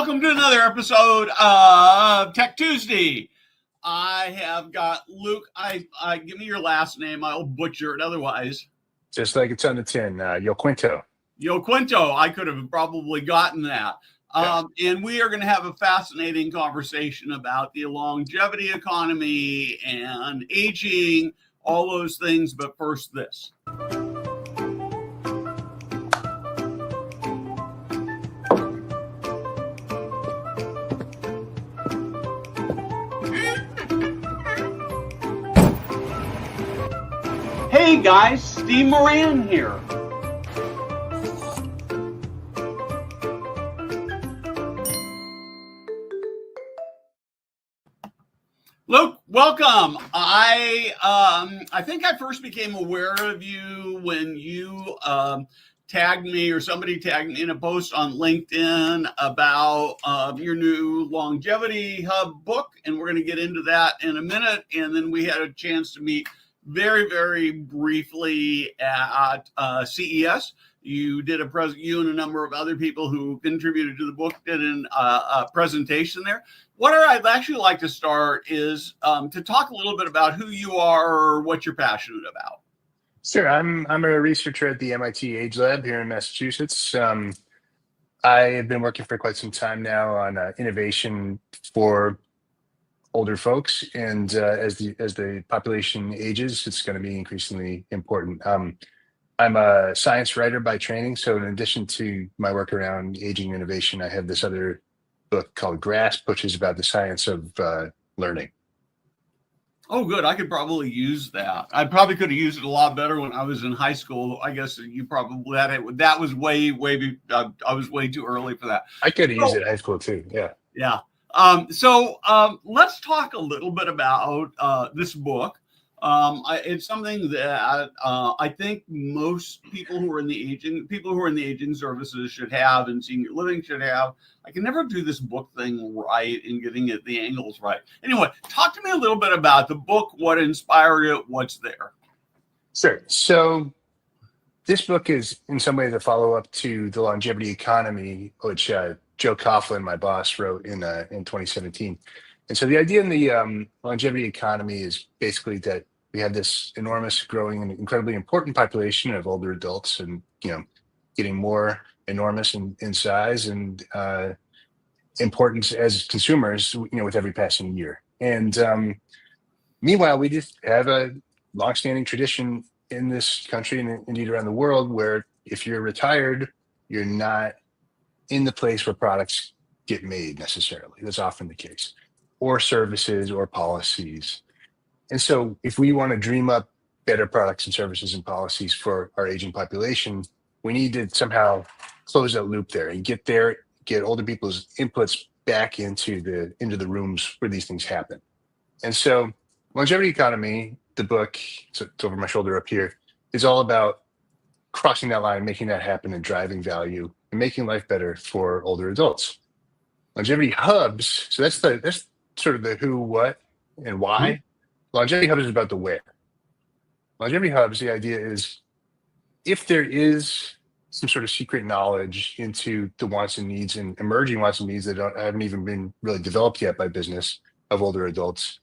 welcome to another episode of Tech Tuesday. I have got Luke. Give me your last name. I'll butcher it otherwise. Just like it's on the tin, Yoquinto. Yoquinto. I could have probably gotten that. And we are going to have a fascinating conversation about the longevity economy and aging, all those things. But first, this. Hey guys, Steve Moran here. Luke, welcome. I think I first became aware of you when you tagged me, or somebody tagged me in a post on LinkedIn about your new Longevity Hub book, and we're going to get into that in a minute. And then we had a chance to meet very, very briefly at CES. You did you and a number of other people who contributed to the book did a presentation there. What I'd actually like to start is to talk a little bit about who you are, or what you're passionate about. Sure. I'm a researcher at the MIT Age Lab here in Massachusetts. I have been working for quite some time now on innovation for older folks, and as the population ages, it's going to be increasingly important. I'm a science writer by training, so in addition to my work around aging innovation, I have this other book called Grasp, which is about the science of learning. Oh, good. I could probably use that. I probably could have used it a lot better when I was in high school. I guess you probably that was way I was way too early for that. I could have used it in high school too. Yeah. So let's talk a little bit about this book. It's something that I think most people who are in the aging services should have, and senior living should have. I can never do this book thing right and getting the angles right. Anyway, talk to me a little bit about the book, what inspired it, what's there. Sure. So this book is in some way the follow-up to The Longevity Economy, which Joe Coughlin, my boss, wrote in 2017. And so the idea in the longevity economy is basically that we have this enormous, growing, and incredibly important population of older adults, and getting more enormous in size and importance as consumers, with every passing year. And meanwhile, we just have a longstanding tradition in this country, and indeed around the world, where if you're retired, you're not in the place where products get made necessarily. That's often the case, or services or policies. And so if we want to dream up better products and services and policies for our aging population, we need to somehow close that loop there and get older people's inputs back into the rooms where these things happen. And so Longevity Economy, the book, so it's over my shoulder up here, is all about crossing that line, making that happen, and driving value and making life better for older adults. Longevity Hubs, so that's sort of the who, what, and why. Mm-hmm. Longevity Hubs is about the where. Longevity Hubs, the idea is if there is some sort of secret knowledge into the wants and needs and emerging wants and needs that haven't even been really developed yet by business of older adults,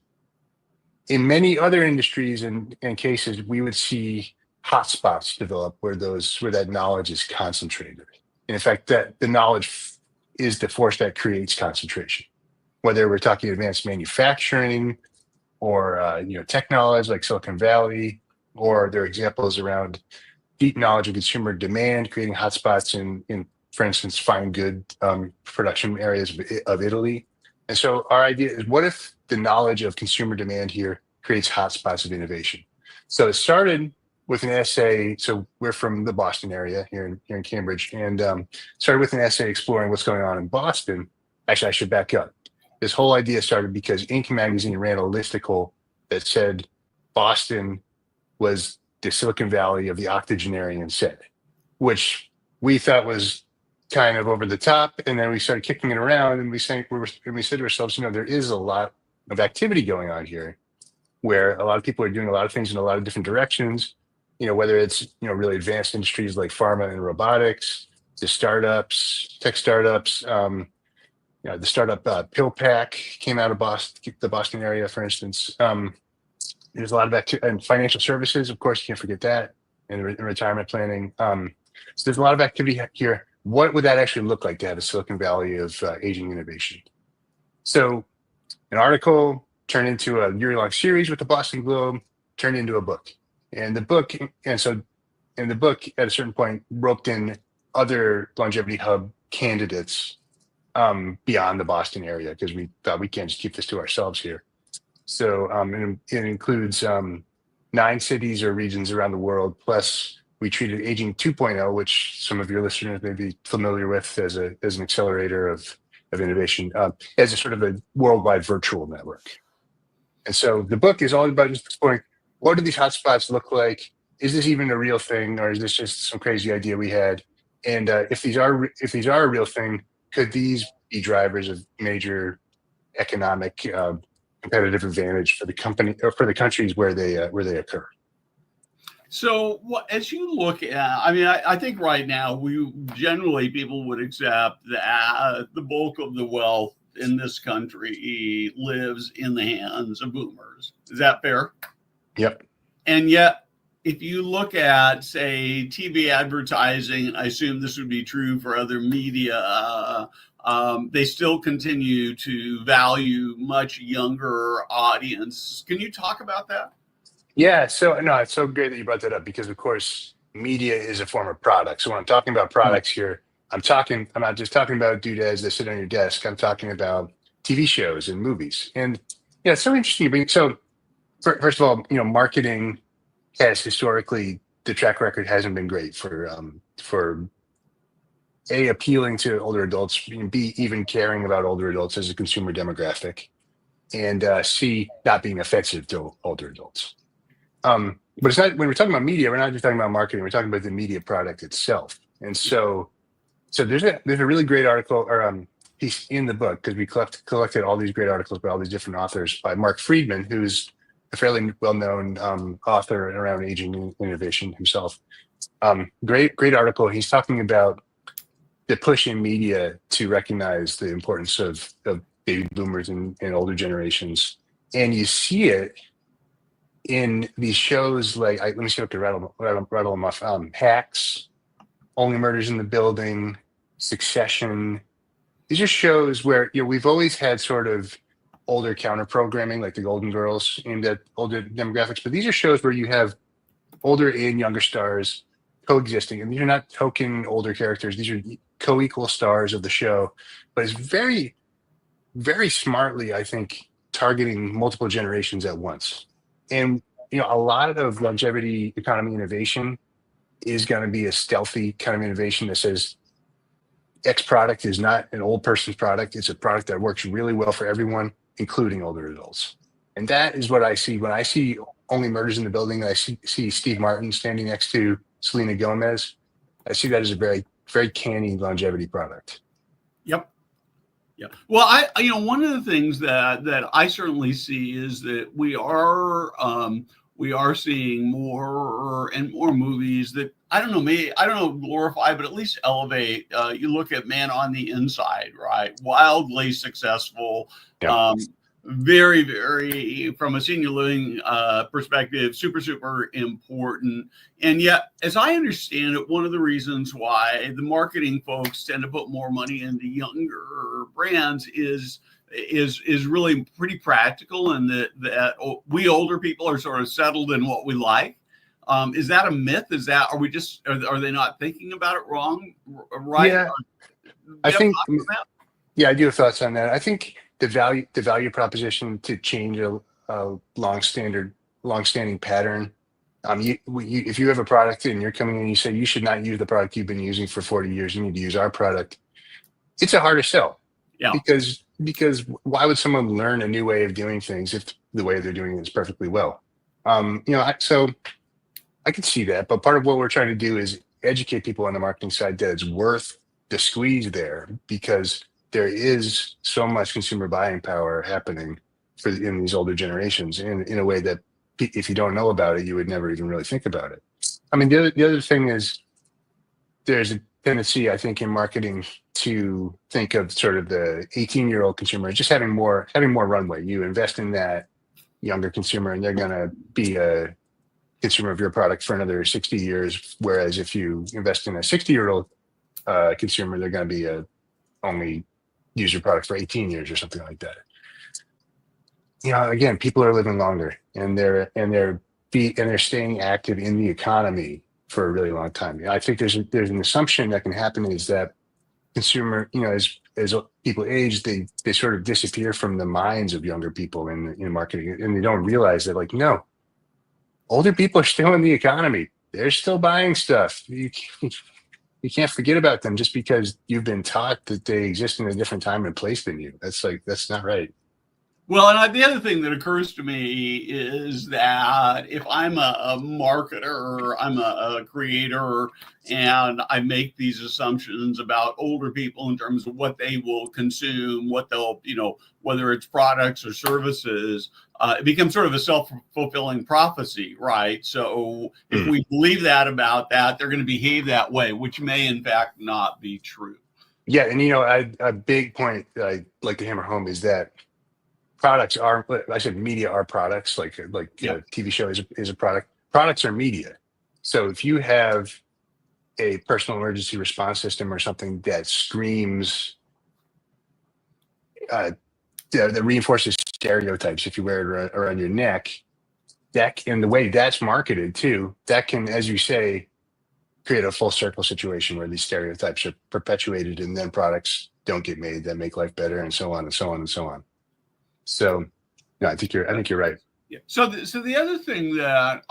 in many other industries and cases, we would see hotspots develop where that knowledge is concentrated. And in fact, that the knowledge is the force that creates concentration. Whether we're talking advanced manufacturing or tech knowledge like Silicon Valley, or there are examples around deep knowledge of consumer demand, creating hotspots in for instance, fine good production areas of Italy. And so our idea is, what if the knowledge of consumer demand here creates hotspots of innovation? So it started with an essay. So we're from the Boston area here in Cambridge, and started with an essay exploring what's going on in Boston. Actually, I should back up. This whole idea started because Inc. magazine ran a listicle that said Boston was the Silicon Valley of the octogenarian set, which we thought was kind of over the top. And then we started kicking it around, and we said to ourselves, there is a lot of activity going on here where a lot of people are doing a lot of things in a lot of different directions, whether it's, really advanced industries like pharma and robotics, to startups, tech startups, The startup Pill Pack came out of Boston, the Boston area, for instance. There's a lot of activity and financial services, of course, you can't forget that, and retirement planning. So there's a lot of activity here. What would that actually look like to have a Silicon Valley of aging innovation? So an article turned into a year-long series with the Boston Globe, turned into a book. And the book, at a certain point, roped in other Longevity Hub candidates beyond the Boston area, because we thought we can't just keep this to ourselves here. So it includes 9 cities or regions around the world. Plus, we treated Aging 2.0, which some of your listeners may be familiar with as an accelerator of innovation, as a sort of a worldwide virtual network. And so the book is all about just exploring, what do these hotspots look like? Is this even a real thing, or is this just some crazy idea we had? And if these are a real thing, could these be drivers of major economic competitive advantage for the company or for the countries where they occur? So, as you look at, I mean, I think right now people would accept that the bulk of the wealth in this country lives in the hands of boomers. Is that fair? Yep. And yet, if you look at, say, TV advertising, I assume this would be true for other media, they still continue to value much younger audience. Can you talk about that? Yeah, so no, it's so great that you brought that up, because of course media is a form of product. So when I'm talking about products here, I'm not just talking about doodads that sit on your desk. I'm talking about TV shows and movies. And yeah, it's so interesting. So first of all, marketing has historically, the track record hasn't been great for A, appealing to older adults, B, even caring about older adults as a consumer demographic, and C, not being offensive to older adults. But it's not, when we're talking about media, we're not just talking about marketing, we're talking about the media product itself. And so there's a really great article or piece in the book, because we collected all these great articles by all these different authors, by Mark Friedman, who's a fairly well-known author around aging innovation himself. Great article. He's talking about the push in media to recognize the importance of baby boomers and older generations. And you see it in these shows like, let me see if I can rattle them off. Hacks, Only Murders in the Building, Succession. These are shows where we've always had sort of older counter programming, like the Golden Girls, aimed at older demographics. But these are shows where you have older and younger stars coexisting, and these are not token older characters. These are co-equal stars of the show. But it's very, very smartly, I think, targeting multiple generations at once. And a lot of longevity economy innovation is going to be a stealthy kind of innovation that says X product is not an old person's product. It's a product that works really well for everyone, including older adults. And that is what I see when I see Only Murders in the Building. I see Steve Martin standing next to Selena Gomez. I see that as a very, very canny longevity product. Yep. Yeah. Well, one of the things that I certainly see is that we are seeing more and more movies that I don't know, glorify, but at least elevate. You look at Man on the Inside, right? Wildly successful. Yeah. Very, very, from a senior living perspective, super important. And yet, as I understand it, one of the reasons why the marketing folks tend to put more money into younger brands is really pretty practical, and that we older people are sort of settled in what we like. Is that a myth? Are they not thinking about it wrong? Right? Yeah, I think. Yeah, I do have thoughts on that. I think the value proposition to change a long-standing pattern. If you have a product and you're coming in and you say you should not use the product you've been using for 40 years, you need to use our product. It's a harder sell. Yeah. Because why would someone learn a new way of doing things if the way they're doing it is perfectly well? So I can see that, but part of what we're trying to do is educate people on the marketing side that it's worth the squeeze there, because there is so much consumer buying power happening in these older generations in a way that if you don't know about it, you would never even really think about it. I mean, the other thing is there's tendency, I think, in marketing to think of sort of the 18-year-old consumer as just having more runway. You invest in that younger consumer, and they're going to be a consumer of your product for another 60 years. Whereas if you invest in a 60-year-old consumer, they're going to be only use your product for 18 years or something like that. Again, people are living longer, and they're staying active in the economy for a really long time. I think there's an assumption that can happen is that consumer, as people age, they sort of disappear from the minds of younger people in marketing, and they don't realize that, like, no, older people are still in the economy. They're still buying stuff. You can't forget about them just because you've been taught that they exist in a different time and place than you. That's not right. Well, and the other thing that occurs to me is that if I'm a marketer, I'm a creator, and I make these assumptions about older people in terms of what they will consume, what they'll, whether it's products or services, it becomes sort of a self-fulfilling prophecy, right? So if we believe that about that, they're going to behave that way, which may in fact not be true. Yeah, and a big point that I like to hammer home is that products are, I said media are products, like Yep. a TV show is a product. Products are media. So if you have a personal emergency response system or something that screams, that reinforces stereotypes, if you wear it around your neck, and the way that's marketed too, that can, as you say, create a full circle situation where these stereotypes are perpetuated, and then products don't get made that make life better, and so on and so on and so on. So, I think you're right. Yeah. So the other thing that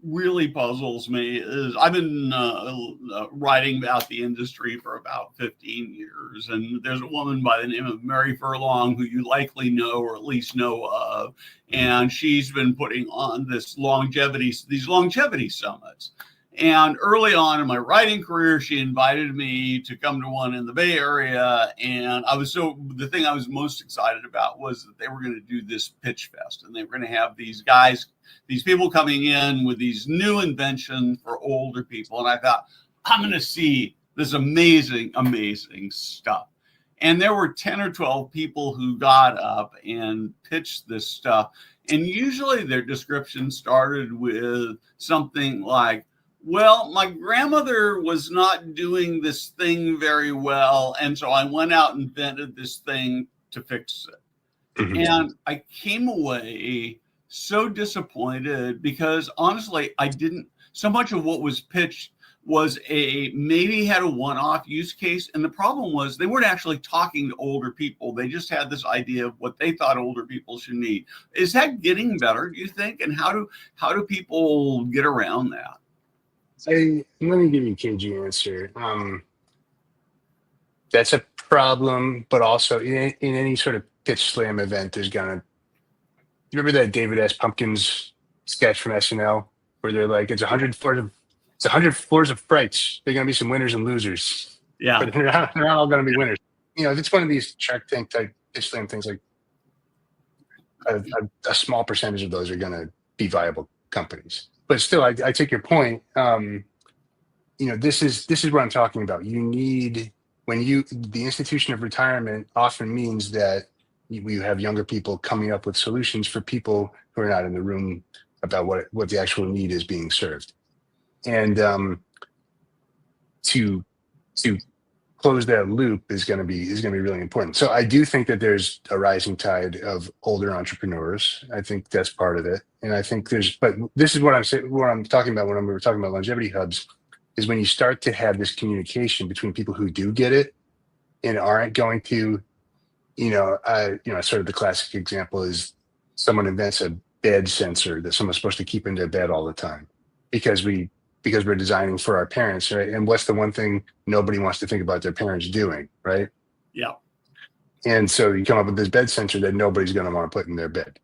really puzzles me is I've been writing about the industry for about 15 years, and there's a woman by the name of Mary Furlong who you likely know or at least know of, and she's been putting on these longevity summits. And early on in my writing career, she invited me to come to one in the Bay Area. And the thing I was most excited about was that they were going to do this pitch fest, and they were going to have these people coming in with these new inventions for older people. And I thought, I'm going to see this amazing, amazing stuff. And there were 10 or 12 people who got up and pitched this stuff. And usually their description started with something like, well, my grandmother was not doing this thing very well, and so I went out and invented this thing to fix it. Mm-hmm. And I came away so disappointed because honestly, so much of what was pitched was maybe had a one-off use case. And the problem was they weren't actually talking to older people. They just had this idea of what they thought older people should need. Is that getting better, do you think? And how do people get around that? Let me give you a cagey answer. That's a problem, but also in any sort of pitch slam event, you remember that David S. Pumpkins sketch from SNL where they're like, it's 100 floors of frights. There are going to be some winners and losers. Yeah. But they're not all going to be winners. If it's one of these Shark Tank type pitch slam things, like a small percentage of those are going to be viable companies. But still, I take your point. This is what I'm talking about. You need, the institution of retirement often means that we have younger people coming up with solutions for people who are not in the room about what the actual need is being served. And to close that loop is going to be really important. So I do think that there's a rising tide of older entrepreneurs. I think that's part of it. And I think but this is what I'm talking about when we were talking about longevity hubs, is when you start to have this communication between people who do get it and aren't going to, sort of the classic example is someone invents a bed sensor that someone's supposed to keep in their bed all the time because we're designing for our parents, right? And what's the one thing nobody wants to think about their parents doing, right? Yeah. And so you come up with this bed sensor that nobody's going to want to put in their bed.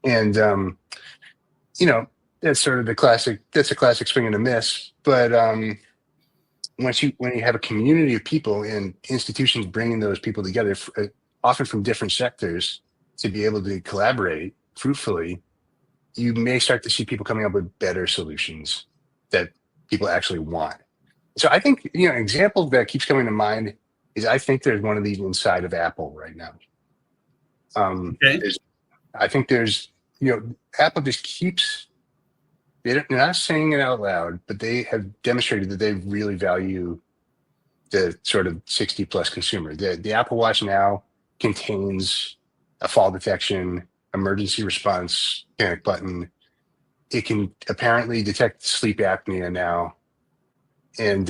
And, that's sort of that's a classic swing and a miss. But when you have a community of people and institutions bringing those people together, often from different sectors, to be able to collaborate fruitfully, you may start to see people coming up with better solutions that people actually want. So I think, an example that keeps coming to mind is I think there's one of these inside of Apple right now. Okay. I think there's, Apple just keeps, they're not saying it out loud, but they have demonstrated that they really value the sort of 60 plus consumer. The Apple Watch now contains a fall detection, emergency response panic button. It can apparently detect sleep apnea now. And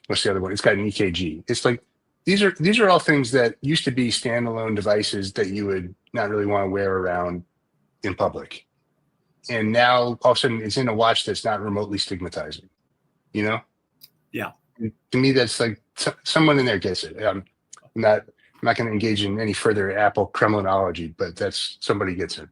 what's the other one? It's got an EKG. It's like these are all things that used to be standalone devices that you would not really want to wear around in public. And now all of a sudden it's in a watch that's not remotely stigmatizing, Yeah. And to me, that's like someone in there gets it. I'm not going to engage in any further Apple criminology, but that's somebody gets it.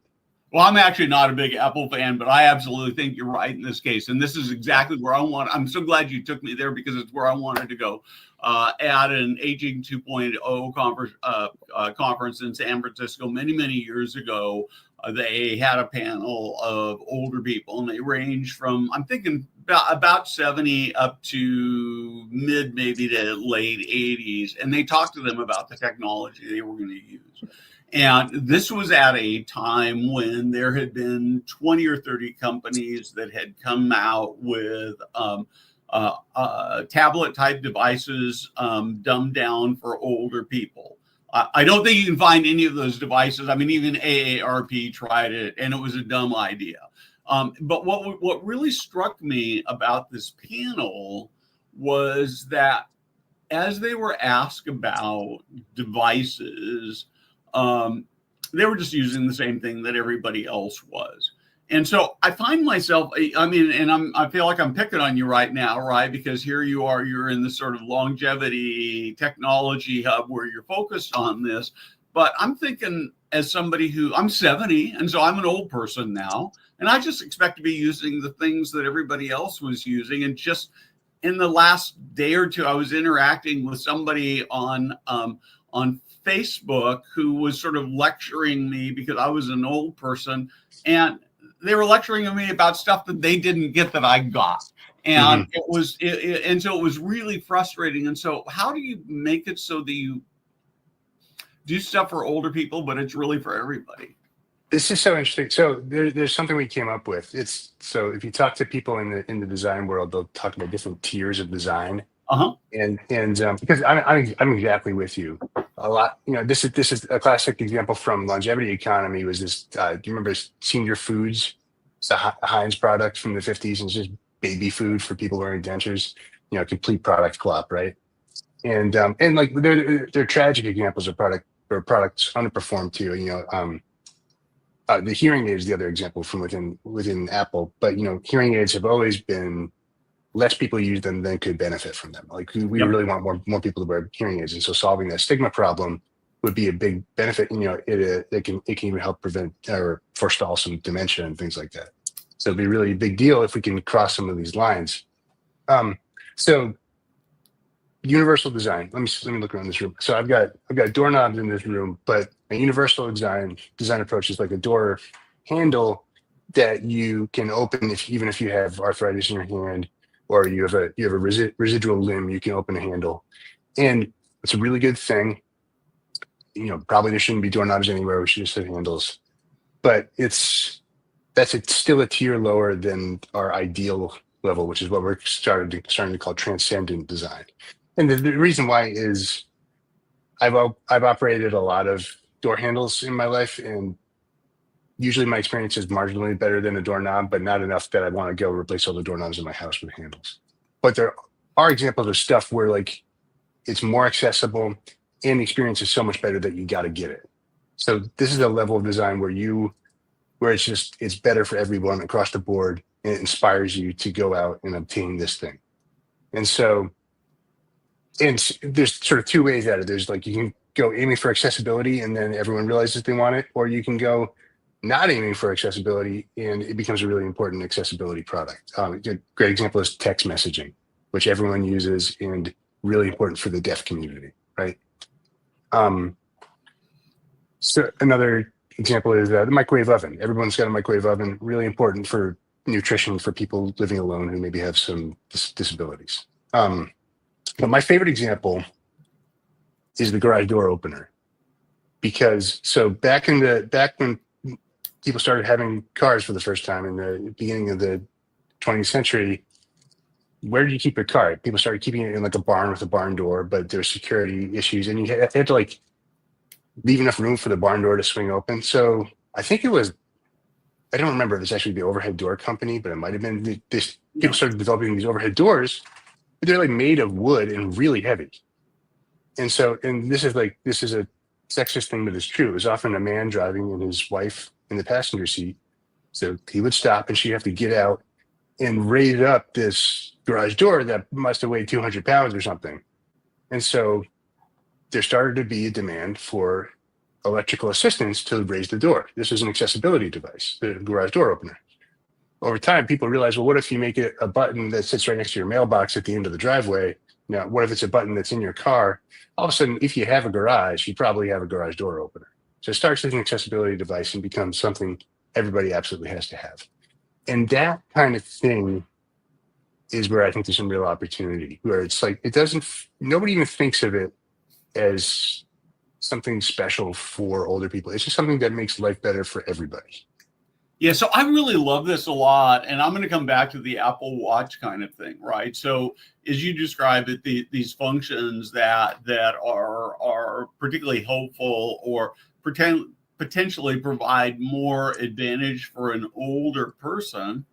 Well, I'm actually not a big Apple fan, but I absolutely think you're right in this case. And this is exactly where I want. I'm so glad you took me there because it's where I wanted to go. At an Aging 2.0 conference in San Francisco many years ago, they had a panel of older people, and they ranged from, I'm thinking, about 70 up to maybe to late 80s. And they talked to them about the technology they were going to use. And this was at a time when there had been 20 or 30 companies that had come out with tablet type devices dumbed down for older people. I don't think you can find any of those devices. I mean, even AARP tried it, and it was a dumb idea. But what really struck me about this panel was that as they were asked about devices, they were just using the same thing that everybody else was. And so I find myself, I mean, and I feel like I'm picking on you right now, right? Because here you are, you're in this sort of longevity technology hub where you're focused on this. But I'm thinking, as somebody I'm 70, and so I'm an old person now, and I just expect to be using the things that everybody else was using. And just in the last day or two, I was interacting with somebody on Facebook who was sort of lecturing me because I was an old person, and they were lecturing me about stuff that they didn't get that I got. And and so it was really frustrating. And so how do you make it so that you do stuff for older people, but it's really for everybody? This is so interesting. So there's something we came up with. So if you talk to people in the design world, they'll talk about different tiers of design. And because I'm exactly with you. A lot, this is a classic example from Longevity Economy. Was this? Do you remember Senior Foods? It's a Heinz product from the 50s, and it's just baby food for people wearing dentures. Complete product flop, right? And like they're tragic examples of products underperformed too. The hearing aid is the other example from within Apple. But hearing aids have always been less people use them than could benefit from them. Like we really want more people to wear hearing aids, and so solving that stigma problem would be a big benefit. It can even help prevent or forestall some dementia and things like that. So it'd be really a big deal if we can cross some of these lines. So universal design. Let me look around this room. So I've got doorknobs in this room, but a universal design approach is like a door handle that you can open even if you have arthritis in your hand, or you have a residual limb, you can open a handle. And it's a really good thing. Probably there shouldn't be doorknobs anywhere. We should just have handles. But it's still a tier lower than our ideal level, which is what we're starting to call transcendent design. And the reason why is I've operated a lot of door handles in my life, and usually my experience is marginally better than a doorknob, but not enough that I want to go replace all the doorknobs in my house with handles. But there are examples of stuff where like it's more accessible and the experience is so much better that you got to get it. So this is a level of design where it's better for everyone across the board, and it inspires you to go out and obtain this thing. And so, and there's sort of two ways at it. There's like, you can go aiming for accessibility and then everyone realizes they want it, or you can go not aiming for accessibility and it becomes a really important accessibility product. A great example is text messaging, which everyone uses and really important for the deaf community, right? So another example is the microwave oven. Everyone's got a microwave oven, really important for nutrition for people living alone who maybe have some disabilities. But my favorite example is the garage door opener, because so back when people started having cars for the first time in the beginning of the 20th century, where did you keep your car? People started keeping it in like a barn with a barn door, but there's security issues, and you had to like leave enough room for the barn door to swing open. So I think it was, I don't remember if it's actually the overhead door company, but it might have been this. People started developing these overhead doors, but they're like made of wood and really heavy. And so, and this is a sexist thing, but it's true. It was often a man driving and his wife in the passenger seat. So he would stop and she'd have to get out and raise up this garage door that must have weighed 200 pounds or something. And so there started to be a demand for electrical assistance to raise the door. This is an accessibility device, the garage door opener. Over time, people realized, well, what if you make it a button that sits right next to your mailbox at the end of the driveway? Now, what if it's a button that's in your car? All of a sudden, if you have a garage, you probably have a garage door opener. So it starts as an accessibility device and becomes something everybody absolutely has to have. And that kind of thing is where I think there's some real opportunity, where it's like, nobody even thinks of it as something special for older people. It's just something that makes life better for everybody. Yeah, so I really love this a lot, and I'm going to come back to the Apple Watch kind of thing, right? So, as you describe it, these functions that are particularly helpful or potentially provide more advantage for an older person.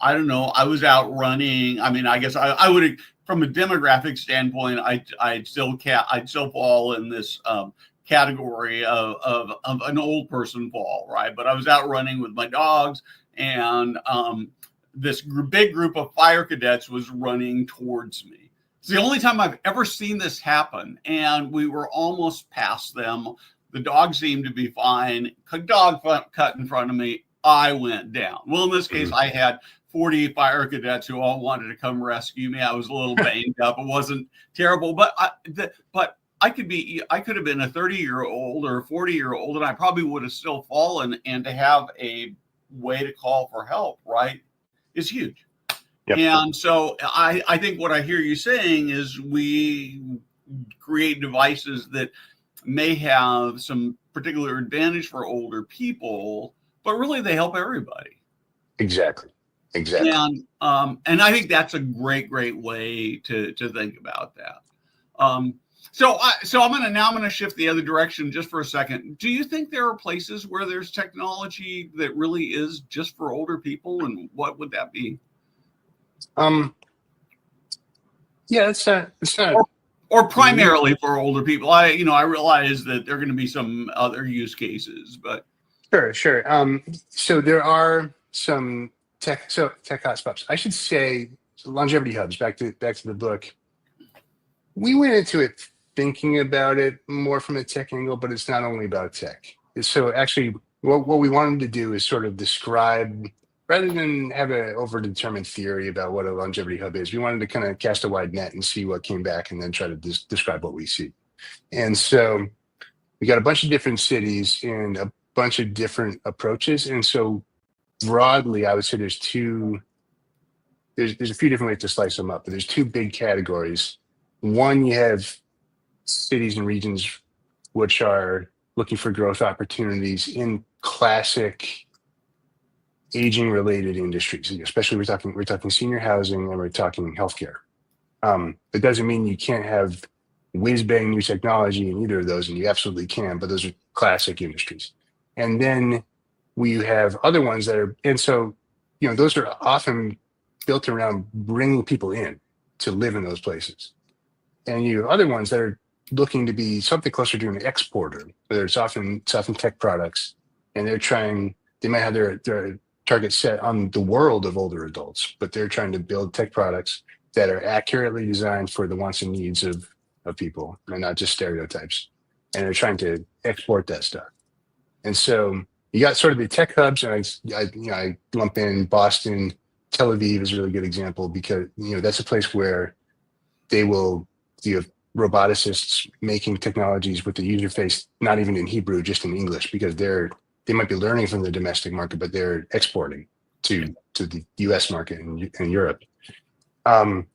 I don't know. I was out running. I mean, I guess I would, from a demographic standpoint, I'd still fall in this category of an old person fall, right? But I was out running with my dogs, and this big group of fire cadets was running towards me. It's the only time I've ever seen this happen, and we were almost past them. The dog seemed to be fine. Dog cut in front of me. I went down. Well, in this case, I had 40 fire cadets who all wanted to come rescue me. I was a little banged up. It wasn't terrible, but I could have been a 30-year-old or a 40-year-old, and I probably would have still fallen. And to have a way to call for help, right, is huge. Yep. And so I think what I hear you saying is we create devices that may have some particular advantage for older people, but really they help everybody. Exactly. And I think that's a great way to think about that. So I'm going to shift the other direction just for a second. Do you think there are places where there's technology that really is just for older people, and what would that be? Yeah, it's not or primarily for older people. I realize that there are going to be some other use cases, but sure. So there are some tech hotspots. I should say longevity hubs. Back to the book. We went into it thinking about it more from a tech angle, but it's not only about tech. So actually, what we wanted to do is sort of describe, rather than have an overdetermined theory about what a longevity hub is, we wanted to kind of cast a wide net and see what came back and then try to describe what we see. And so we got a bunch of different cities and a bunch of different approaches. And so broadly, I would say there's a few different ways to slice them up, but there's two big categories. One, you have cities and regions which are looking for growth opportunities in classic aging related industries, especially we're talking senior housing and we're talking healthcare. It doesn't mean you can't have whiz bang new technology in either of those, and you absolutely can, but those are classic industries. And then we have other ones that are, and so, those are often built around bringing people in to live in those places. And you have other ones that are looking to be something closer to an exporter, where it's often tech products, and they might have their target set on the world of older adults, but they're trying to build tech products that are accurately designed for the wants and needs of people and not just stereotypes. And they're trying to export that stuff. And so you got sort of the tech hubs, and I lump in Boston. Tel Aviv is a really good example, because that's a place where you have roboticists making technologies with the user face not even in Hebrew, just in English, because they might be learning from the domestic market, but they're exporting to the US market and Europe. And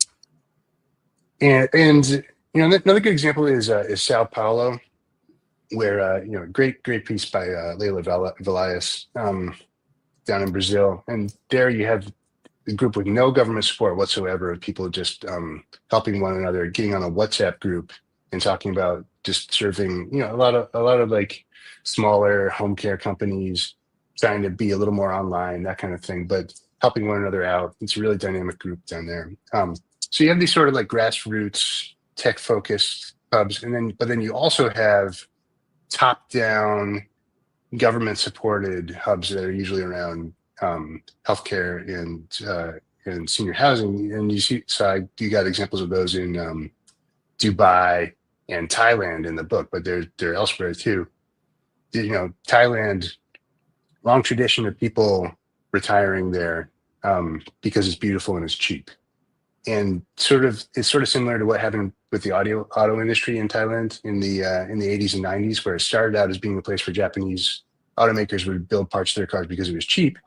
And another good example is Sao Paulo, where great piece by Leila Velias down in Brazil, and there you have a group with no government support whatsoever of people just helping one another, getting on a WhatsApp group and talking about just serving, a lot of like smaller home care companies trying to be a little more online, that kind of thing, but helping one another out. It's a really dynamic group down there. So you have these sort of like grassroots tech focused hubs, but then you also have top down government supported hubs that are usually around healthcare and senior housing. And you got examples of those in Dubai and Thailand in the book, but they're elsewhere too. Thailand, long tradition of people retiring there because it's beautiful and it's cheap. And it's sort of similar to what happened with the auto industry in Thailand in the 80s and 90s, where it started out as being a place where Japanese automakers would build parts of their cars because it was cheap.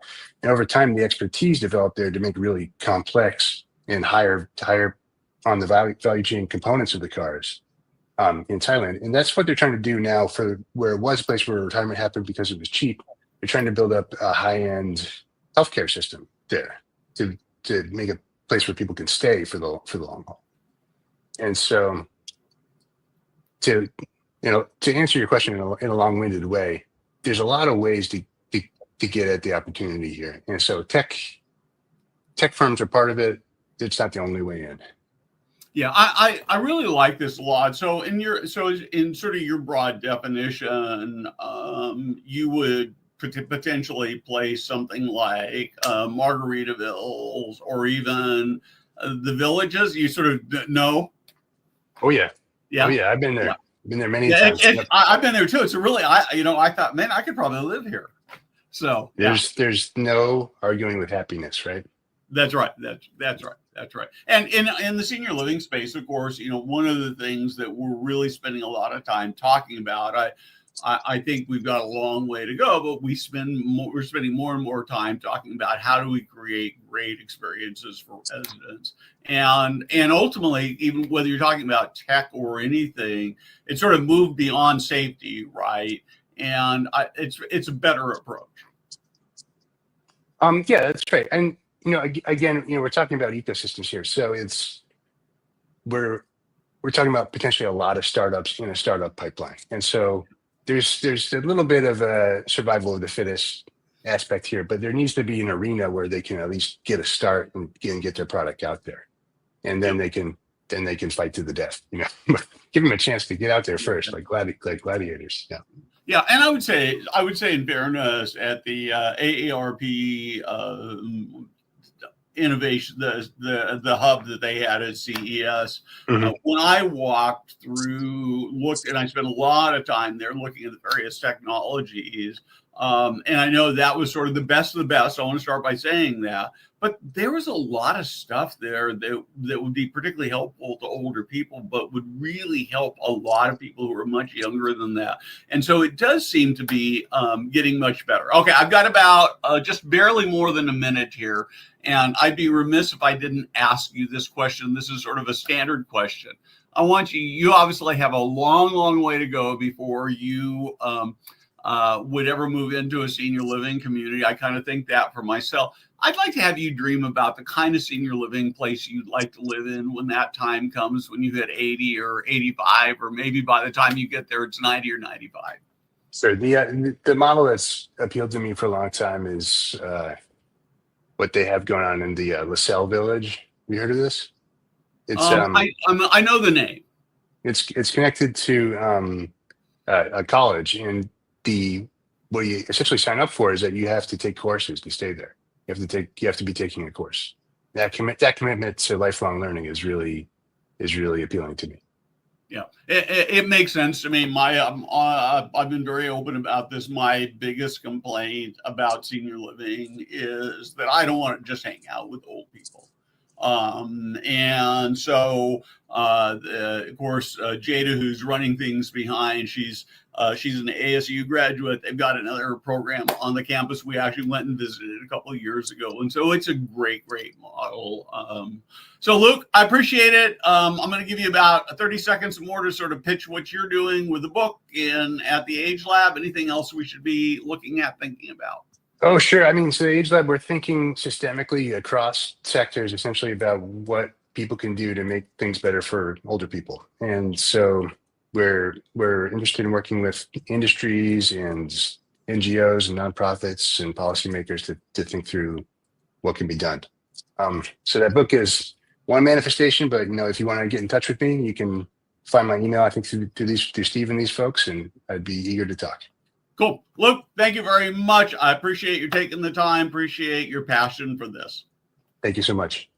And over time, the expertise developed there to make really complex and higher on the value chain components of the cars in Thailand. And that's what they're trying to do now for where it was a place where retirement happened because it was cheap. They're trying to build up a high-end healthcare system there to make a place where people can stay for the long haul. And so to answer your question in a long-winded way, there's a lot of ways to get at the opportunity here. And so tech firms are part of it. It's not the only way in. Yeah, I really like this a lot. So in sort of your broad definition, you would potentially place something like Margaritavilles or even the villages. You sort of know. Oh yeah. Yeah. Oh yeah. I've been there. Yeah. I've been there many times. I've been there too. It's really, I thought, man, I could probably live here. So there's no arguing with happiness, right? That's right. That's right. And in the senior living space, of course, one of the things that we're really spending a lot of time talking about, I think we've got a long way to go, but we're spending more and more time talking about how do we create great experiences for residents, and ultimately, even whether you're talking about tech or anything, it's sort of moved beyond safety, right? And it's a better approach. Yeah, that's right. And again, we're talking about ecosystems here, so we're talking about potentially a lot of startups in a startup pipeline, and so there's a little bit of a survival of the fittest aspect here, but there needs to be an arena where they can at least get a start and get their product out there, and then they can fight to the death. Give them a chance to get out there first, like gladiators. Yeah. Yeah, and I would say in fairness, at the AARP innovation, the hub that they had at CES, when I walked through, and I spent a lot of time there looking at the various technologies, and I know that was sort of the best of the best. I want to start by saying that. But there was a lot of stuff there that would be particularly helpful to older people, but would really help a lot of people who are much younger than that. And so it does seem to be getting much better. Okay, I've got about just barely more than a minute here. And I'd be remiss if I didn't ask you this question. This is sort of a standard question. I want you obviously have a long way to go before you would ever move into a senior living community. I kind of think that for myself. I'd like to have you dream about the kind of senior living place you'd like to live in when that time comes, when you hit 80 or 85, or maybe by the time you get there, it's 90 or 95. So the model that's appealed to me for a long time is what they have going on in the LaSalle Village. Have you heard of this? It's I know the name. It's connected to a college, and what you essentially sign up for is that you have to take courses to stay there. You have to be taking a course. That commitment to lifelong learning is really appealing to me. Yeah, it makes sense to me. I've been very open about this. My biggest complaint about senior living is that I don't want to just hang out with old people. And so, of course, Jada, who's running things behind, she's She's an ASU graduate. They've got another program on the campus. We actually went and visited a couple of years ago. And so it's a great model. So Luke, I appreciate it. I'm going to give you about 30 seconds more to sort of pitch what you're doing with the book and at the Age Lab. Anything else we should be looking at, thinking about? Oh, sure. I mean, so the Age Lab, we're thinking systemically across sectors, essentially about what people can do to make things better for older people. And so we're interested in working with industries and NGOs and nonprofits and policymakers to think through what can be done. So that book is one manifestation, but if you want to get in touch with me, you can find my email, I think, through Steve and these folks, and I'd be eager to talk. Cool. Luke, thank you very much. I appreciate you taking the time, appreciate your passion for this. Thank you so much.